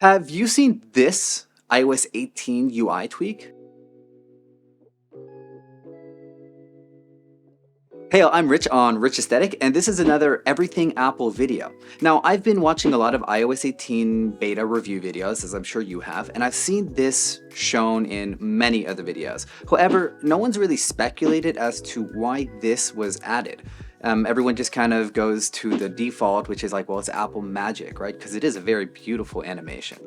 Have you seen this iOS 18 UI tweak? Hey, I'm Rich on Rich Aesthetic, and this is another Everything Apple video. Now, I've been watching a lot of iOS 18 beta review videos, as I'm sure you have, and I've seen this shown in many other videos. However, no one's really speculated as to why this was added. Everyone just kind of goes to the default, which is like, well, it's Apple magic, right? Because it is a very beautiful animation.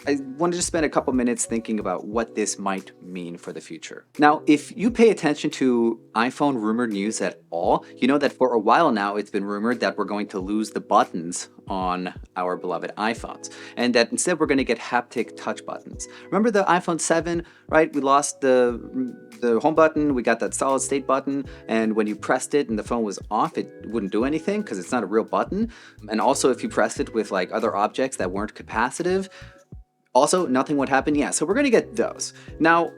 I wanted to spend a couple minutes thinking about what this might mean for the future. Now, if you pay attention to iPhone rumored news at all, you know that for a while now it's been rumored that we're going to lose the buttons on our beloved iPhones, and that instead we're going to get haptic touch buttons. Remember the iPhone 7, right? We lost the home button, we got that solid state button, and when you pressed it and the phone was off, it wouldn't do anything because it's not a real button. And also if you pressed it with like other objects that weren't capacitive, also, nothing would happen. Yeah, so we're going to get those. Now,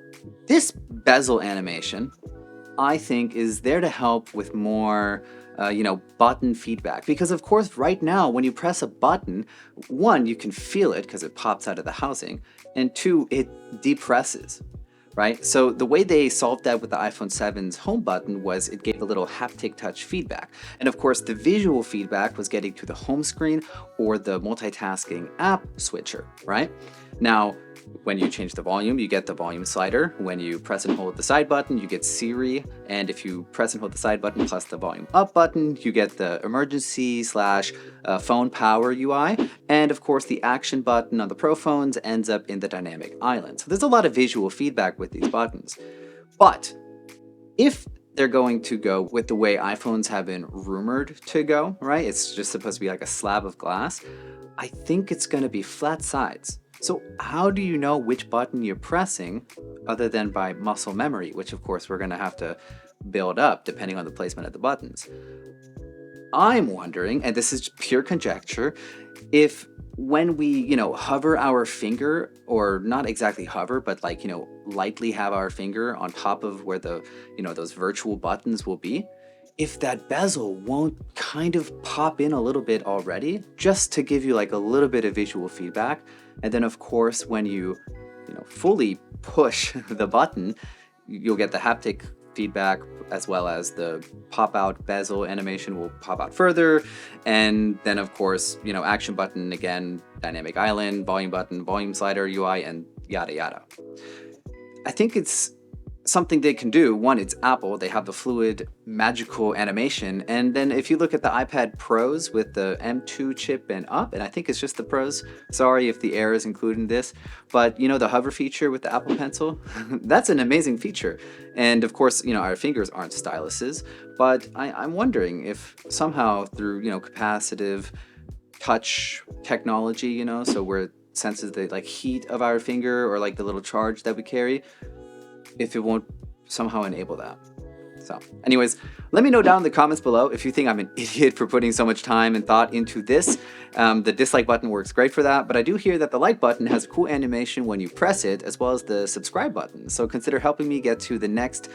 this bezel animation, I think, is there to help with more, button feedback. Because, of course, right now, when you press a button, one, you can feel it because it pops out of the housing, and two, it depresses. Right? So the way they solved that with the iPhone 7's home button was it gave a little haptic touch feedback. And of course, the visual feedback was getting to the home screen or the multitasking app switcher, right? Now, when you change the volume, you get the volume slider. When you press and hold the side button, you get Siri. And if you press and hold the side button plus the volume up button, you get the emergency slash phone power UI. And of course, the action button on the Pro phones ends up in the dynamic island. So there's a lot of visual feedback with these buttons. But if they're going to go with the way iPhones have been rumored to go, right? It's just supposed to be like a slab of glass. I think it's going to be flat sides. So how do you know which button you're pressing other than by muscle memory, which of course we're going to have to build up depending on the placement of the buttons? I'm wondering, and this is pure conjecture, if when we, hover our finger, or not exactly hover, but like, lightly have our finger on top of where the, those virtual buttons will be, if that bezel won't kind of pop in a little bit already, just to give you like a little bit of visual feedback. And then of course, when you, fully push the button, you'll get the haptic feedback as well as the pop out bezel animation will pop out further. And then of course, action button again, dynamic island, volume button, volume slider UI, and yada yada. I think it's something they can do. One, it's Apple. They have the fluid, magical animation. And then if you look at the iPad Pros with the M2 chip and up, and I think it's just the Pros. Sorry if the Air is included in this. But, the hover feature with the Apple Pencil, that's an amazing feature. And of course, our fingers aren't styluses. But I'm wondering if somehow through, capacitive touch technology, so where it senses the like heat of our finger or like the little charge that we carry, if it won't somehow enable that. So anyways, let me know down in the comments below if you think I'm an idiot for putting so much time and thought into this. The dislike button works great for that, but I do hear that the like button has a cool animation when you press it, as well as the subscribe button. So consider helping me get to the next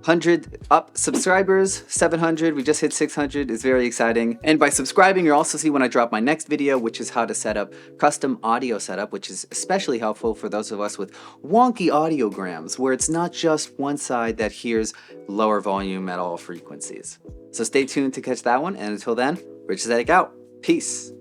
100 up subscribers, 700, we just hit 600, it's very exciting. And by subscribing, you'll also see when I drop my next video, which is how to set up custom audio setup, which is especially helpful for those of us with wonky audiograms, where it's not just one side that hears lower volume at all frequencies. So stay tuned to catch that one, and until then, Rich Aesthetic out. Peace.